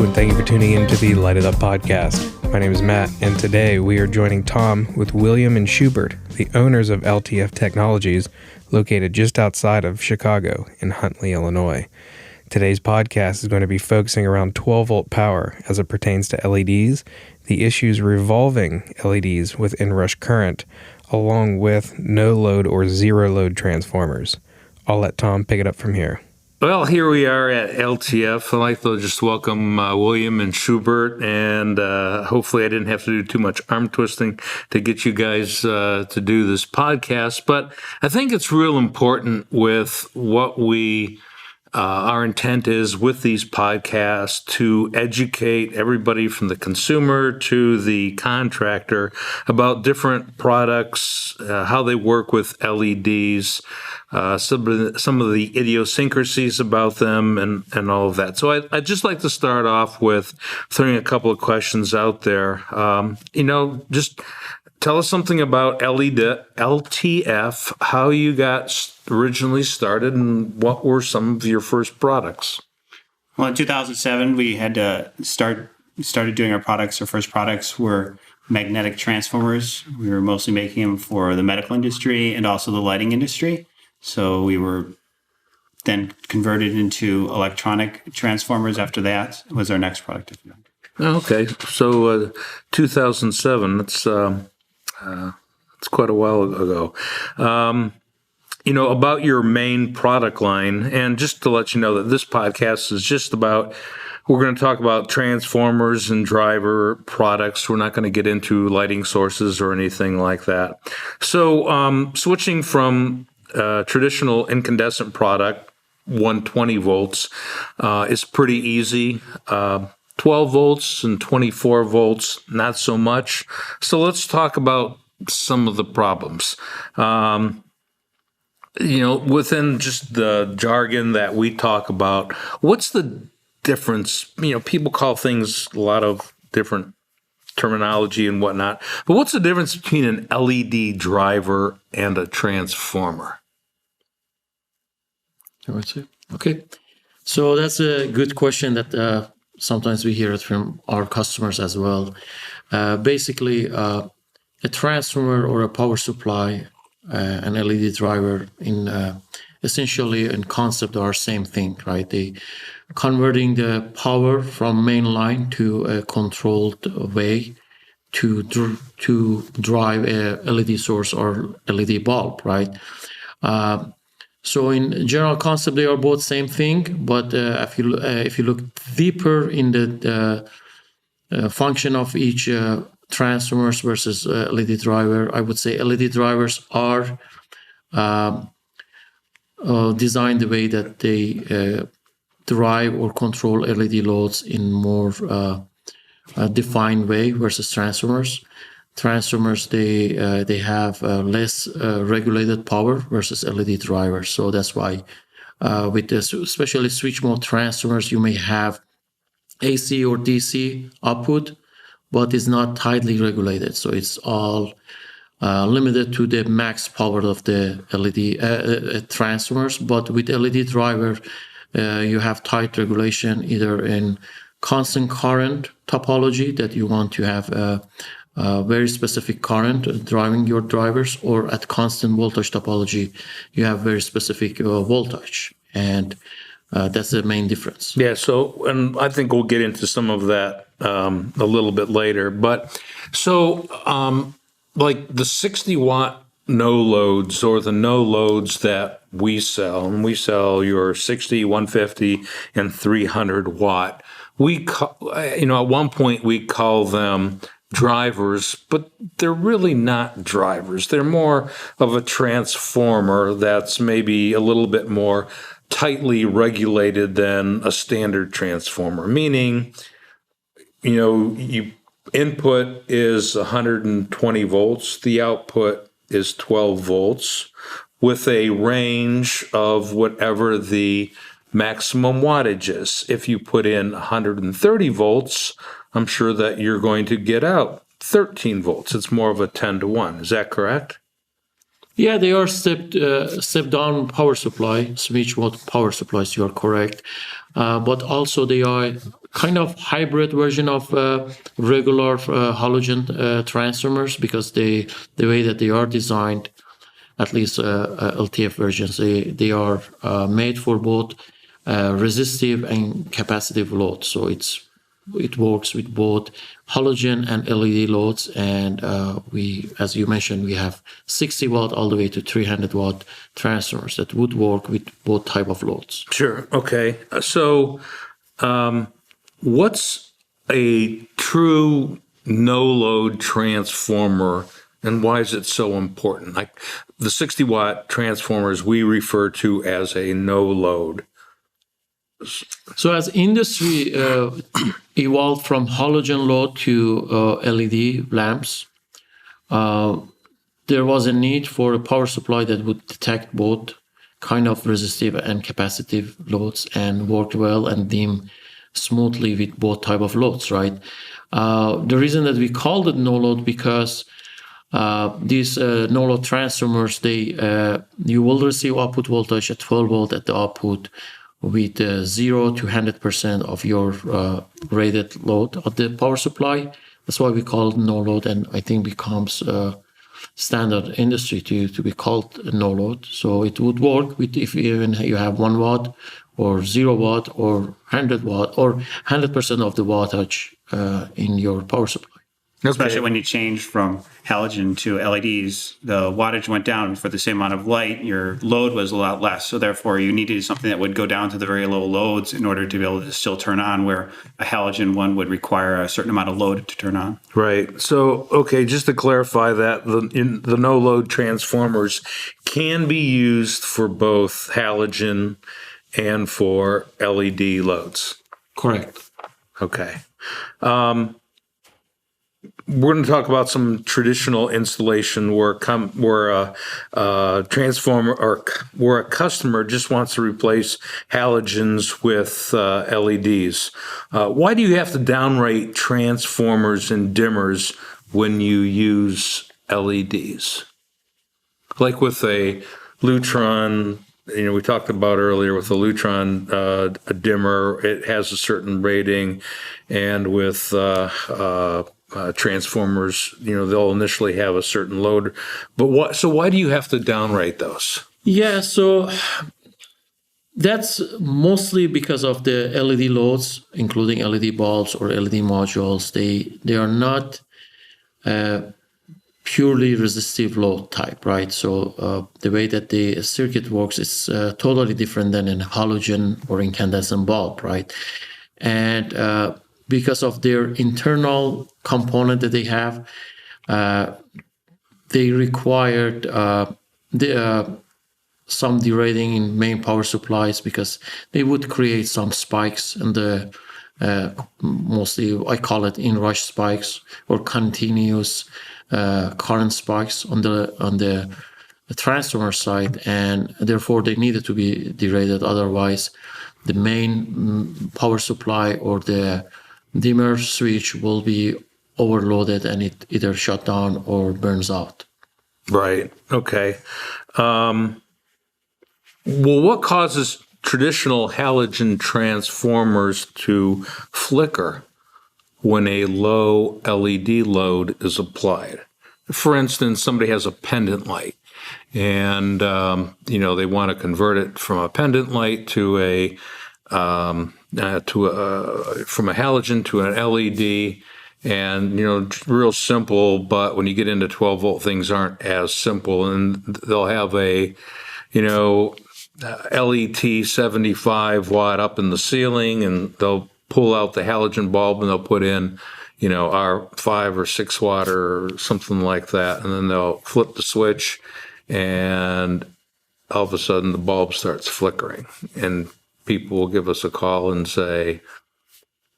Hello, and thank you for tuning in to the Light It Up podcast. My name is Matt, and today we are joining Tom with William and Shoubert, the owners of LTF Technologies, located just outside of Chicago in Huntley, Illinois. Today's podcast is going to be focusing around 12-volt power as it pertains to LEDs, the issues revolving LEDs with inrush current, along with no-load or zero-load transformers. I'll let Tom pick it up from here. Well, here we are at LTF. I'd like to just welcome William and Shoubert, and hopefully I didn't have to do too much arm twisting to get you guys to do this podcast. But I think it's real important with what our intent is with these podcasts to educate everybody from the consumer to the contractor about different products, how they work with LEDs, some of the idiosyncrasies about them, and all of that. So I'd just like to start off with throwing a couple of questions out there. Just tell us something about LTF, how you got originally started, and what were some of your first products? Well, in 2007, we had to started doing our products. Our first products were magnetic transformers. We were mostly making them for the medical industry and also the lighting industry. So we were then converted into electronic transformers after that. Was our next product. Okay, so 2007, that's quite a while ago. About your main product line, and just to let you know that this podcast is just about, we're going to talk about transformers and driver products. We're not going to get into lighting sources or anything like that. So switching from traditional incandescent product, 120 volts, is pretty easy. 12 volts and 24 volts, not so much. So let's talk about some of the problems. Within just the jargon that we talk about, what's the difference? People call things a lot of different terminology and whatnot, but what's the difference between an LED driver and a transformer? Okay. So that's a good question that sometimes we hear it from our customers as well. Basically, a transformer or a power supply, an LED driver, essentially in concept are same thing, right? They converting the power from main line to a controlled way to drive a LED source or LED bulb, right? So in general concept, they are both same thing, but if you look deeper in the function of each transformers versus LED driver, I would say LED drivers are designed the way that they drive or control LED loads in more defined way versus transformers. Transformers, they have less regulated power versus LED drivers. So that's why with this, especially switch mode transformers, you may have AC or DC output, but it's not tightly regulated. So it's all limited to the max power of the LED transformers. But with LED driver, you have tight regulation either in constant current topology that you want to have a very specific current driving your drivers, or at constant voltage topology, you have very specific voltage. And that's the main difference. Yeah, so, and I think we'll get into some of that a little bit later. But so, like the 60-watt no-loads or the no-loads that we sell, and we sell your 60, 150, and 300-watt, at one point we call them drivers, but they're really not drivers. They're more of a transformer that's maybe a little bit more tightly regulated than a standard transformer, meaning, input is 120 volts, the output is 12 volts with a range of whatever the maximum wattage is. If you put in 130 volts, I'm sure that you're going to get out 13 volts. It's more of a 10 to 1. Is that correct? Yeah, they are step down power supply, switch mode power supplies. You are correct, but also they are kind of hybrid version of regular halogen transformers, because the way that they are designed, at least LTF versions, they are made for both resistive and capacitive loads. So it works with both halogen and LED loads, and we, as you mentioned, we have 60 watt all the way to 300 watt transformers that would work with both type of loads. Sure. Okay. So, what's a true no-load transformer, and why is it so important? Like the 60-watt transformers we refer to as a no-load. So as industry evolved from halogen load to LED lamps, there was a need for a power supply that would detect both kind of resistive and capacitive loads and work well and dim smoothly with both type of loads, right? The reason that we called it no load, because these no load transformers, you will receive output voltage at 12 volt at the output with 0 to 100% of your rated load of the power supply. That's why we call it no load, and I think becomes standard industry to be called no load. So it would work with if even you have 1 watt or 0 watt or 100 watt or 100% of the wattage in your power supply. Especially when you change from halogen to LEDs, the wattage went down for the same amount of light. Your load was a lot less. So therefore, you needed something that would go down to the very low loads in order to be able to still turn on, where a halogen one would require a certain amount of load to turn on. Right. So, okay, just to clarify that, the no-load transformers can be used for both halogen and for LED loads. Correct. Okay. We're going to talk about some traditional installation where a transformer or where a customer just wants to replace halogens with LEDs. Why do you have to downrate transformers and dimmers when you use LEDs? Like with a Lutron, we talked about earlier with the Lutron, a dimmer, it has a certain rating, and with transformers, they'll initially have a certain load. But so why do you have to downrate those? Yeah, so that's mostly because of the LED loads, including LED bulbs or LED modules. They are not purely resistive load type, right? So the way that the circuit works is totally different than in halogen or incandescent bulb, right? And because of their internal component that they have, they required some derating in main power supplies, because they would create some spikes in the mostly I call it inrush spikes or continuous current spikes on the transformer side, and therefore they needed to be derated. Otherwise, the main power supply or the dimmer switch will be overloaded and it either shut down or burns out. Right. Okay. Well, what causes traditional halogen transformers to flicker when a low LED load is applied? For instance, somebody has a pendant light, and they want to convert it from a pendant light to from a halogen to an LED, and real simple. But when you get into 12 volt, things aren't as simple, and they'll have a LET 75 watt up in the ceiling, and they'll pull out the halogen bulb and they'll put in our 5 or 6 watt or something like that, and then they'll flip the switch, and all of a sudden the bulb starts flickering, and people will give us a call and say,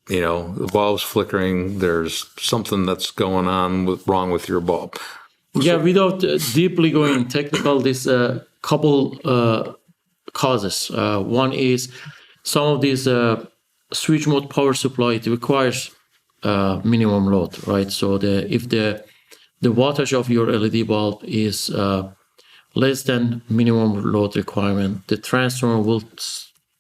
the bulb's flickering, there's something that's going on wrong with your bulb. Yeah, without deeply going technical, there's a couple causes. One is some of these switch mode power supply, it requires minimum load, right? So if the wattage of your LED bulb is less than minimum load requirement, the transformer will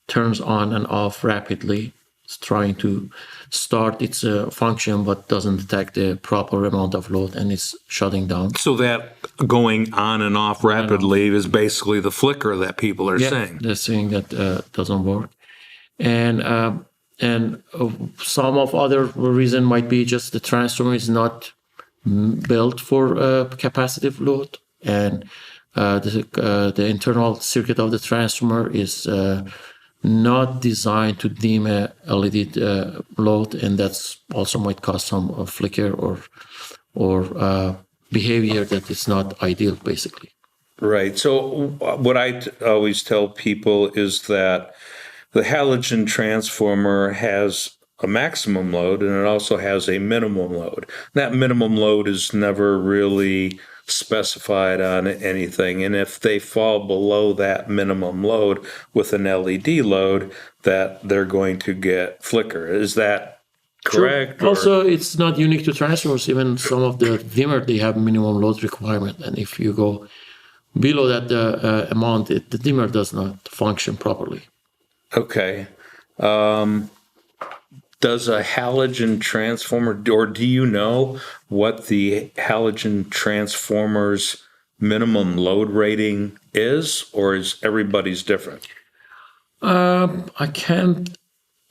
turns on and off rapidly. It's trying to start its function, but doesn't detect the proper amount of load, and it's shutting down. So that going on and off rapidly is basically the flicker that people are saying. They're saying that doesn't work, and some of other reason might be just the transformer is not built for capacitive load, and the internal circuit of the transformer is not designed to dim a LED load, and that's also might cause some flicker or behavior that is not ideal, basically. Right. So what I always tell people is that the halogen transformer has a maximum load and it also has a minimum load. That minimum load is never really specified on anything. And if they fall below that minimum load with an LED load, that they're going to get flicker. Is that correct? True. Also, it's not unique to transformers. Even some of the dimmer, they have minimum load requirement. And if you go below that amount, the dimmer does not function properly. Okay. Does a halogen transformer, or do you know what the halogen transformer's minimum load rating is, or is everybody's different? I can't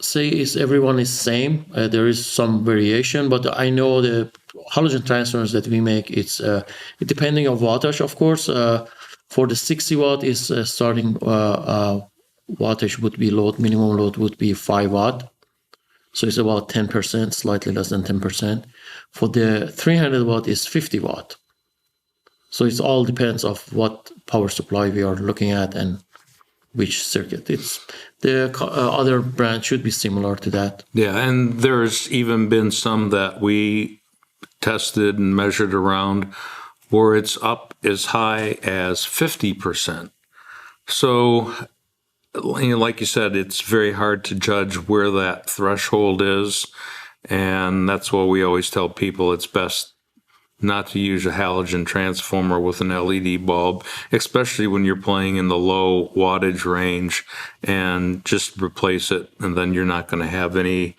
say everyone is same. There is some variation, but I know the halogen transformers that we make, it's depending on wattage, of course. For the 60 watt is starting wattage would be load, minimum load would be 5 watt. So it's about 10%, slightly less than 10%. For the 300 watt is 50 watt. So it all depends of what power supply we are looking at and which circuit. It's the other brand should be similar to that. Yeah, and there's even been some that we tested and measured around where it's up as high as 50%. So, like you said, it's very hard to judge where that threshold is, and that's why we always tell people it's best not to use a halogen transformer with an LED bulb, especially when you're playing in the low wattage range, and just replace it, and then you're not going to have any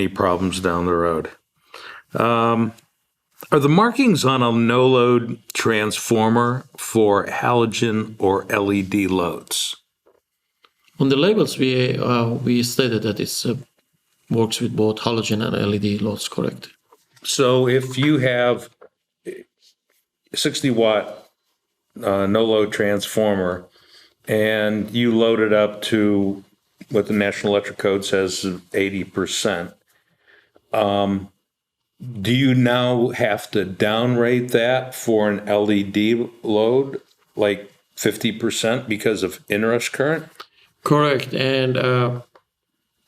problems down the road. Are the markings on a no-load transformer for halogen or LED loads? On the labels, we stated that it works with both halogen and LED loads, correct? So if you have 60 watt no-load transformer and you load it up to what the National Electric Code says is 80%, do you now have to downrate that for an LED load, like 50% because of inrush current? Correct, and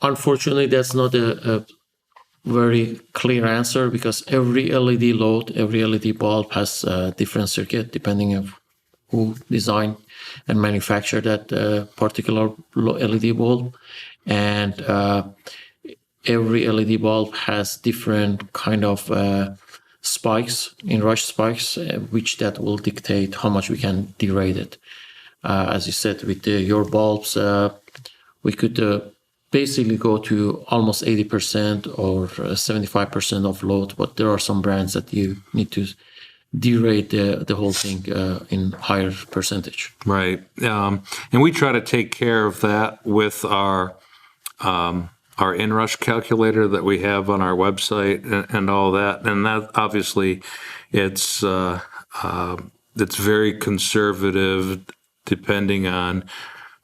unfortunately, that's not a very clear answer because every LED load, every LED bulb has a different circuit depending on who designed and manufactured that particular LED bulb, and every LED bulb has different kind of spikes, inrush spikes, which that will dictate how much we can derate it. As you said, with your bulbs, we could basically go to almost 80% or 75% of load, but there are some brands that you need to derate the whole thing in higher percentage. Right. And we try to take care of that with our inrush calculator that we have on our website and all that. And that obviously it's very conservative depending on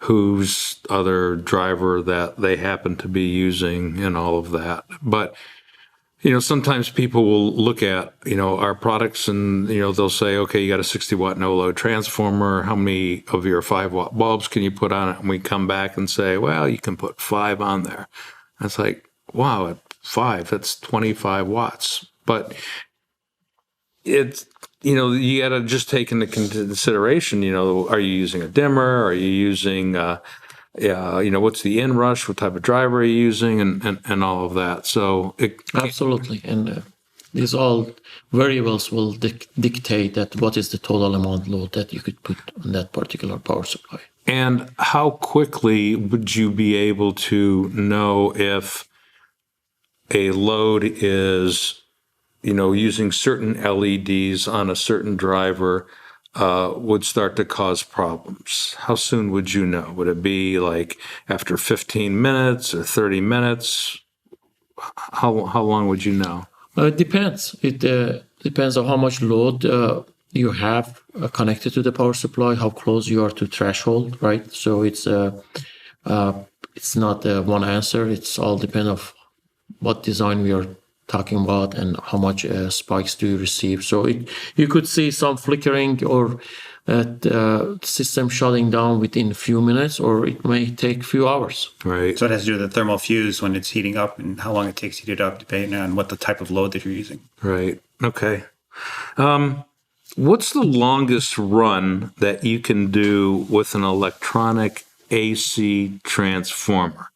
whose other driver that they happen to be using and all of that. But, sometimes people will look at, our products and, they'll say, okay, you got a 60 watt no load transformer. How many of your 5 watt bulbs can you put on it? And we come back and say, well, you can put 5 on there. And it's like, wow, at 5, that's 25 watts. But it's, you got to just take into consideration, are you using a dimmer? Are you using, what's the inrush? What type of driver are you using? And all of that. So absolutely. And These all variables will dictate that what is the total amount load that you could put on that particular power supply. And how quickly would you be able to know if a load is, using certain LEDs on a certain driver would start to cause problems? How soon would you know? Would it be like after 15 minutes or 30 minutes? How long would you know? It depends. It depends on how much load you have connected to the power supply, how close you are to threshold, right? So it's not one answer. It's all depend of what design we are talking about and how much spikes do you receive. So you could see some flickering or system shutting down within a few minutes, or it may take a few hours. Right. So it has to do with the thermal fuse when it's heating up and how long it takes to heat it up, depending on what the type of load that you're using. Right. Okay. What's the longest run that you can do with an electronic AC transformer?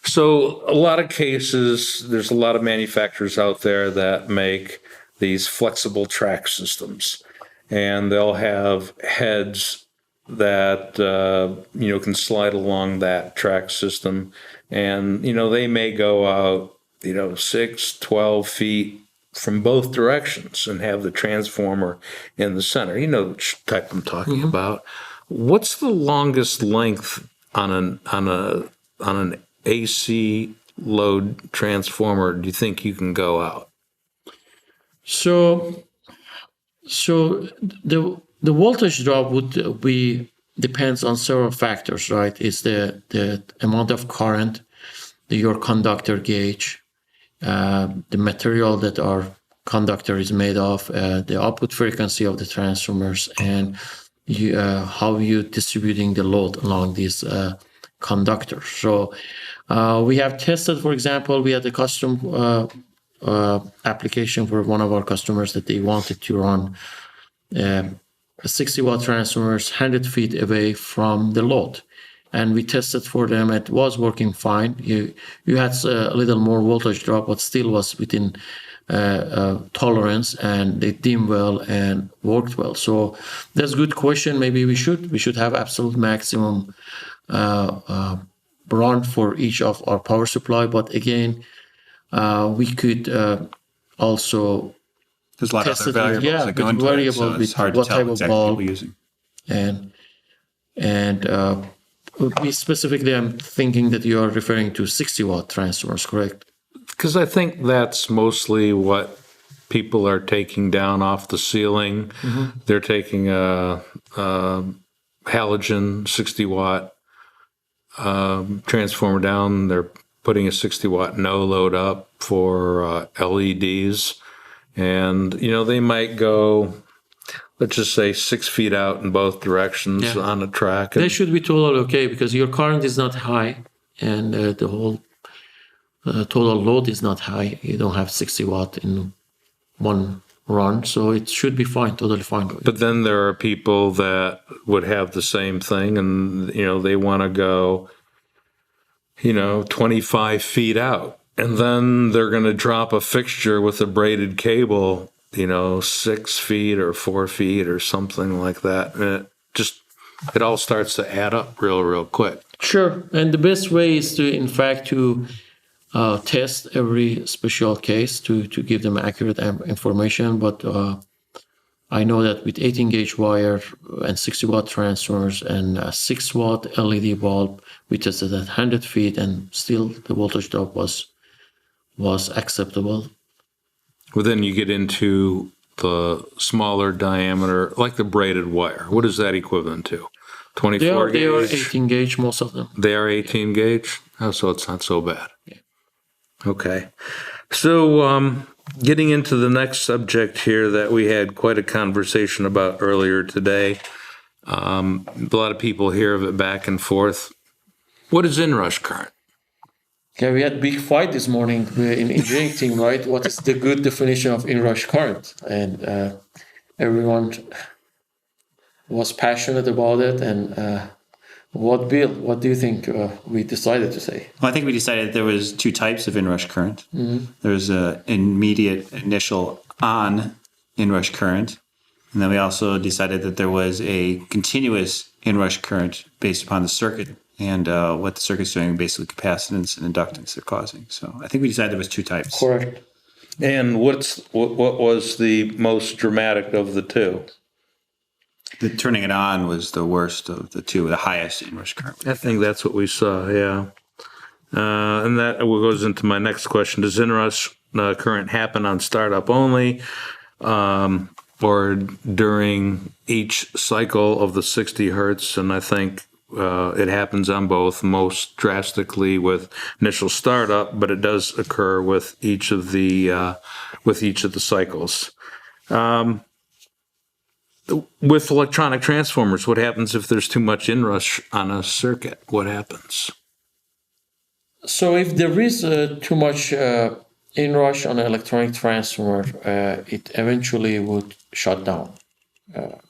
So a lot of cases, there's a lot of manufacturers out there that make these flexible track systems, and they'll have heads that, can slide along that track system. And, they may go out, 6, 12 feet from both directions and have the transformer in the center. You know which type I'm talking about. What's the longest length on an AC load transformer do you think you can go out? So the voltage drop would be depends on several factors, right? It's the amount of current, your conductor gauge, the material that our conductor is made of, the output frequency of the transformers, and how you distributing the load along these conductors. So we have tested, for example, we had a custom application for one of our customers that they wanted to run a 60-watt transformers 100 feet away from the load. And we tested for them. It was working fine. You had a little more voltage drop, but still was within tolerance, and they dimmed well and worked well. So that's a good question. Maybe we should have absolute maximum run for each of our power supply. But again, we could also there's a lot of other variables that go into it, so it's hard to tell exactly what we're using. And we specifically, I'm thinking that you are referring to 60-watt transformers, correct? Because I think that's mostly what people are taking down off the ceiling. Mm-hmm. They're taking a halogen 60-watt transformer down. They're putting a 60-watt no load up for LEDs. And, they might go, let's just say 6 feet out in both directions on a track. They should be totally okay because your current is not high and the whole total load is not high. You don't have 60 watt in one run, so it should be fine, totally fine. But then there are people that would have the same thing and, they want to go, 25 feet out. And then they're going to drop a fixture with a braided cable, 6 feet or 4 feet or something like that. And it all starts to add up real quick. Sure. And the best way is to, in fact, to test every special case to give them accurate information. But I know that with 18-gauge wire and 60-watt transformers and a 6-watt LED bulb, we tested at 100 feet and still the voltage drop was acceptable. Well, then you get into the smaller diameter, like the braided wire. What is that equivalent to? 24 gauge? They are 18 gauge, most of them. They are 18 gauge? Oh, so it's not so bad. Yeah. Okay. So getting into the next subject here that we had quite a conversation about earlier today. A lot of people hear of it back and forth. What is inrush current? Yeah, we had a big fight this morning in engineering team, right? What is the good definition of inrush current? And everyone was passionate about it, and What, Bill? What do you think we decided to say? Well, I think we decided there was two types of inrush current. There's an immediate initial on inrush current, and then we also decided that there was a continuous inrush current based upon the circuit and what the circuit's doing, basically capacitance and inductance they're causing. So I think we decided there was two types. Correct. And what was the most dramatic of the two? The turning it on was the worst of the two, the highest inrush current. I think that's what we saw, yeah. And that goes into my next question. Does inrush current happen on startup only or during each cycle of the 60 hertz? And I think it happens on both, most drastically with initial startup, but it does occur with each of the cycles. With electronic transformers, what happens if there's too much inrush on a circuit? What happens? So if there is too much inrush on an electronic transformer, it eventually would shut down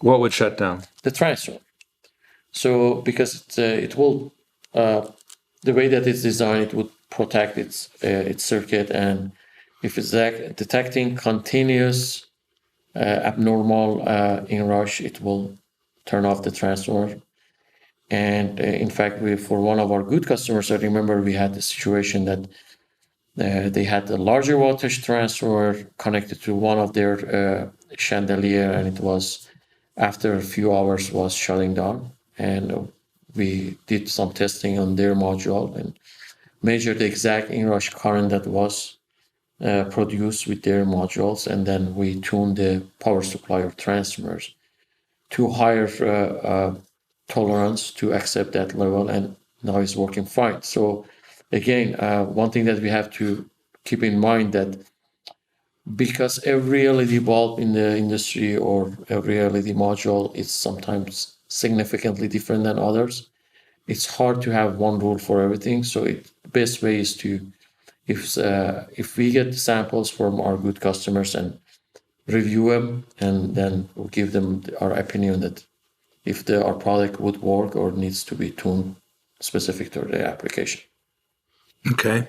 What would shut down? the transformer. So because it will, the way that it's designed, it would protect its circuit, and if it's detecting continuous abnormal inrush, it will turn off the transformer. And in fact, for one of our good customers, I remember we had the situation that they had a larger voltage transformer connected to one of their chandelier, and it was after a few hours was shutting down. And we did some testing on their module and measured the exact inrush current that was produced with their modules, and then we tuned the power supply or transformers to higher tolerance to accept that level, and now it's working fine. So again, one thing that we have to keep in mind that because every LED bulb in the industry or every LED module is sometimes significantly different than others, it's hard to have one rule for everything. So the best way is to, if we get samples from our good customers and review them, and then we'll give them our opinion that if our product would work or needs to be tuned specific to the application. Okay.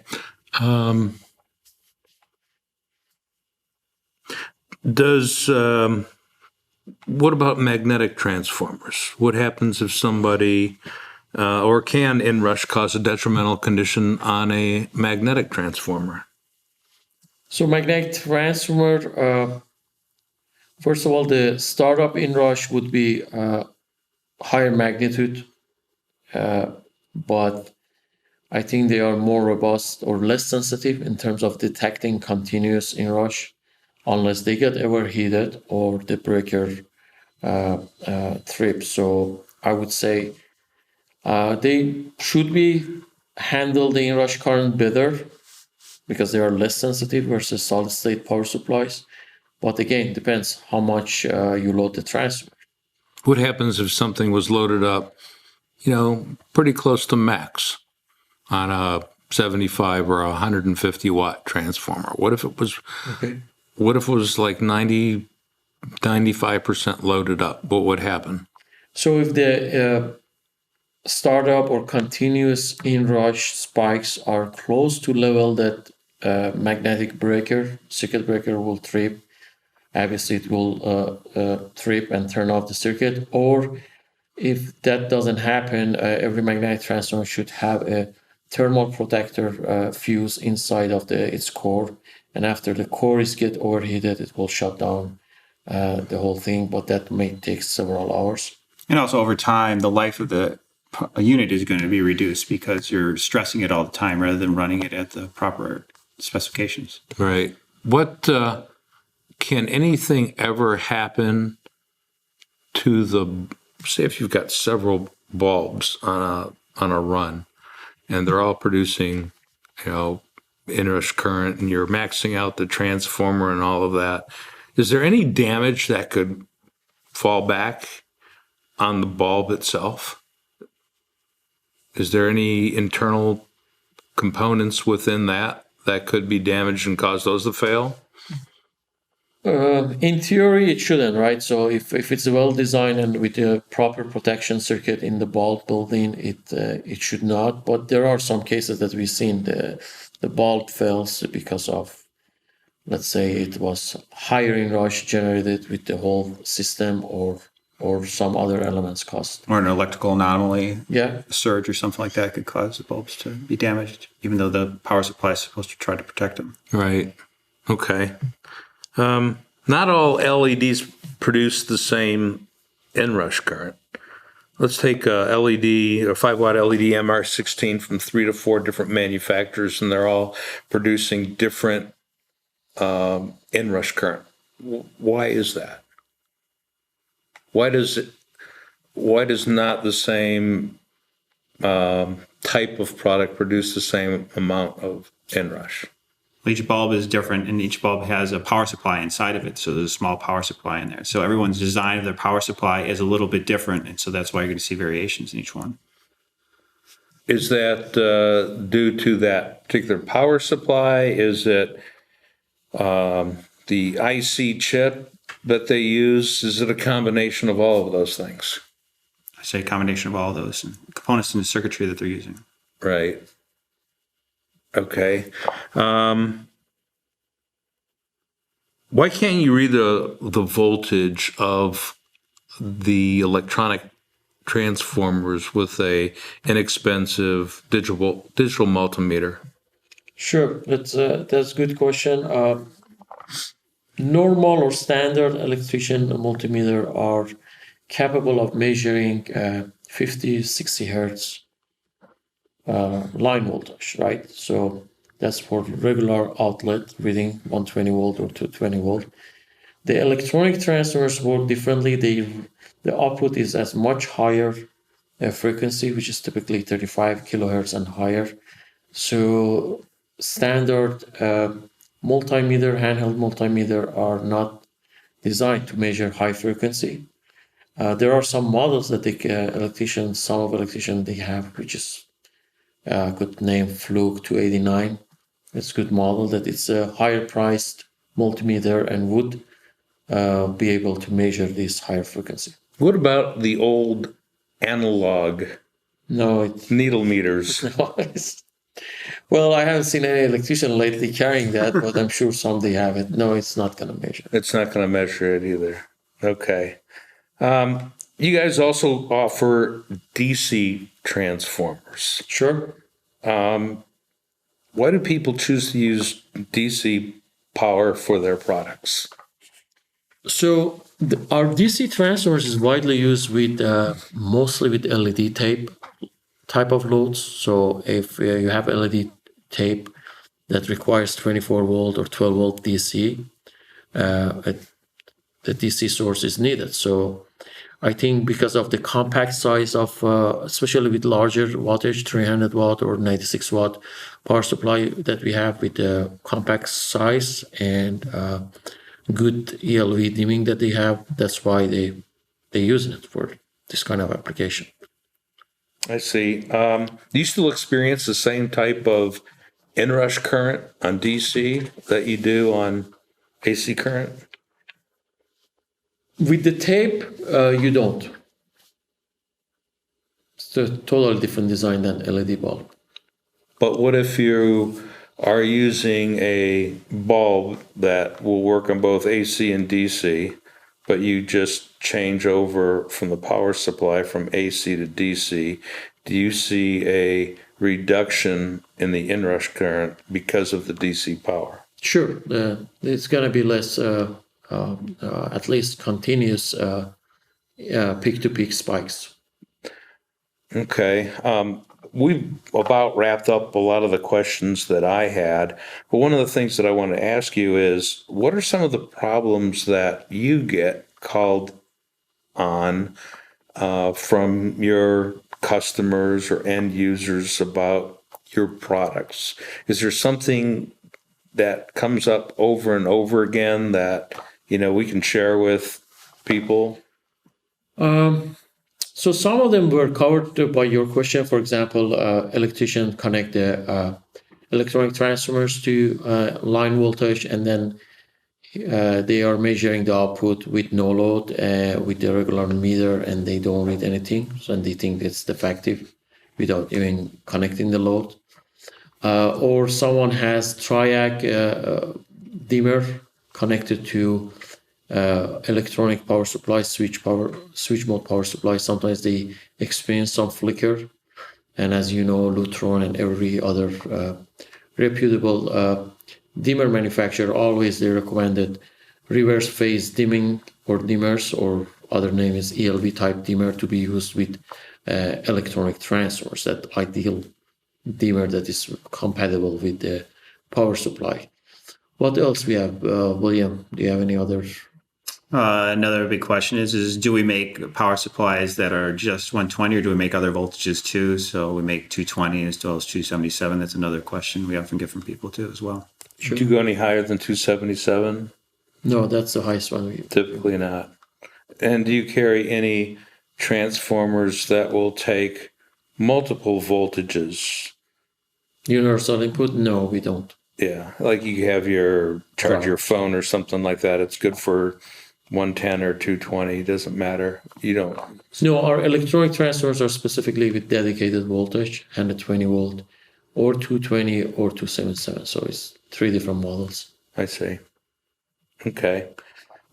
What about magnetic transformers? What happens if somebody, or can inrush cause a detrimental condition on a magnetic transformer? So magnetic transformer, first of all, the startup inrush would be higher magnitude, but I think they are more robust or less sensitive in terms of detecting continuous inrush, unless they get overheated or the breaker trips. So I would say they should be handle the inrush current better because they are less sensitive versus solid state power supplies. But again, depends how much you load the transformer. What happens if something was loaded up, pretty close to max on a 75 or 150 watt transformer? What if it was, what if it was like 95% loaded up? What would happen? So if the startup or continuous inrush spikes are close to level that magnetic breaker, circuit breaker will trip, obviously it will trip and turn off the circuit. Or if that doesn't happen, every magnetic transformer should have a thermal protector fuse inside of its core, and after the core is get overheated, it will shut down the whole thing, but that may take several hours. And also over time, the life of the unit is going to be reduced because you're stressing it all the time rather than running it at the proper specifications. Right. What can anything ever happen to say if you've got several bulbs on a run and they're all producing, inrush current, and you're maxing out the transformer and all of that, is there any damage that could fall back on the bulb itself? Is there any internal components within that could be damaged and cause those to fail? In theory, it shouldn't, right? So if it's well designed and with a proper protection circuit in the bulb building, it should not. But there are some cases that we've seen the bulb fails because of, let's say, it was higher inrush generated with the whole system or some other elements caused. Or an electrical anomaly, Yeah. a surge or something like that could cause the bulbs to be damaged, even though the power supply is supposed to try to protect them. Right. Okay. Not all LEDs produce the same inrush current. Let's take a LED, a 5-watt LED MR16 from 3 to 4 different manufacturers, and they're all producing different inrush current. Why is that? Why does not the same type of product produce the same amount of inrush? Each bulb is different, and each bulb has a power supply inside of it. So there's a small power supply in there. So everyone's design of their power supply is a little bit different, and so that's why you're going to see variations in each one. Is that due to that particular power supply? Is it the IC chip that they use? Is it a combination of all of those things? I say a combination of all those and components in the circuitry that they're using. Right. Okay. Why can't you read the voltage of the electronic transformers with a inexpensive digital multimeter? Sure, that's a good question. Normal or standard electrician multimeter are capable of measuring 50, 60 hertz line voltage, right? So that's for regular outlet reading 120 volt or 220 volt. The electronic transformers work differently. The output is as much higher frequency, which is typically 35 kilohertz and higher. So standard multimeter, handheld multimeter are not designed to measure high frequency. There are some models that some electricians they have, which is good name Fluke 289. It's a good model that it's a higher priced multimeter and would be able to measure this higher frequency. What about the old analog needle meters? Well, I haven't seen any electrician lately carrying that, but I'm sure some they have it. No, it's not going to measure. It's not going to measure it either. Okay. You guys also offer DC transformers. Sure. Why do people choose to use DC power for their products? So our DC transformers is widely used with mostly with LED tape type of loads. So if you have LED tape that requires 24 volt or 12 volt DC, the DC source is needed. So I think because of the compact size of, especially with larger wattage, 300 watt or 96 watt power supply that we have with the compact size and good ELV dimming that they have, that's why they use it for this kind of application. I see. Do you still experience the same type of inrush current on DC that you do on AC current? With the tape, you don't. It's a totally different design than LED bulb. But what if you are using a bulb that will work on both AC and DC, but you just change over from the power supply from AC to DC? Do you see a reduction in the inrush current because of the DC power? Sure. It's going to be less, at least continuous peak-to-peak spikes. Okay. We've about wrapped up a lot of the questions that I had, but one of the things that I want to ask you is, what are some of the problems that you get called on from your customers or end users about your products? Is there something that comes up over and over again that, we can share with people? So some of them were covered by your question. For example, electrician connect the electronic transformers to line voltage, and then they are measuring the output with no load, with the regular meter, and they don't read anything. So they think it's defective without even connecting the load. Or someone has triac dimmer connected to electronic power supply, switch mode power supply. Sometimes they experience some flicker, and as you know, Lutron and every other reputable dimmer manufacturer always they recommended reverse phase dimming or dimmers, or other name is ELV type dimmer, to be used with electronic transformers. That ideal dimmer that is compatible with the power supply. What else we have, William? Do you have any other? Another big question is do we make power supplies that are just 120, or do we make other voltages too? So we make 220 as well as 277. That's another question we often get from people too as well. Sure. Do you go any higher than 277? No, that's the highest one. Typically not. And do you carry any transformers that will take multiple voltages? Universal input? No, we don't. Yeah, like you have your charge your phone or something like that. It's good for 110 or 220. Doesn't matter. You don't. No, our electronic transformers are specifically with dedicated voltage, 120 volt, or 220 or 277. So it's 3 different models. I see. Okay.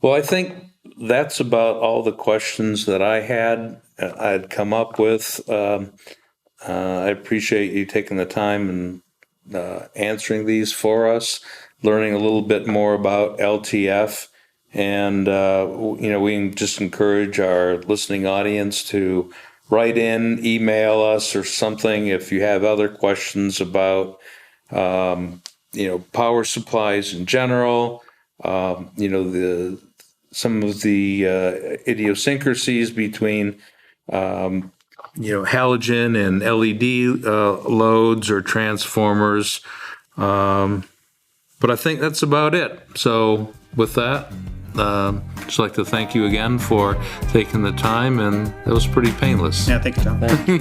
Well, I think that's about all the questions that I'd come up with. I appreciate you taking the time and answering these for us, learning a little bit more about LTF. And, we can just encourage our listening audience to write in, email us or something if you have other questions about, power supplies in general, some of the idiosyncrasies between, halogen and LED loads or transformers. But I think that's about it. So with that, just like to thank you again for taking the time, and that was pretty painless. Yeah, thank you, Tom. Thank you.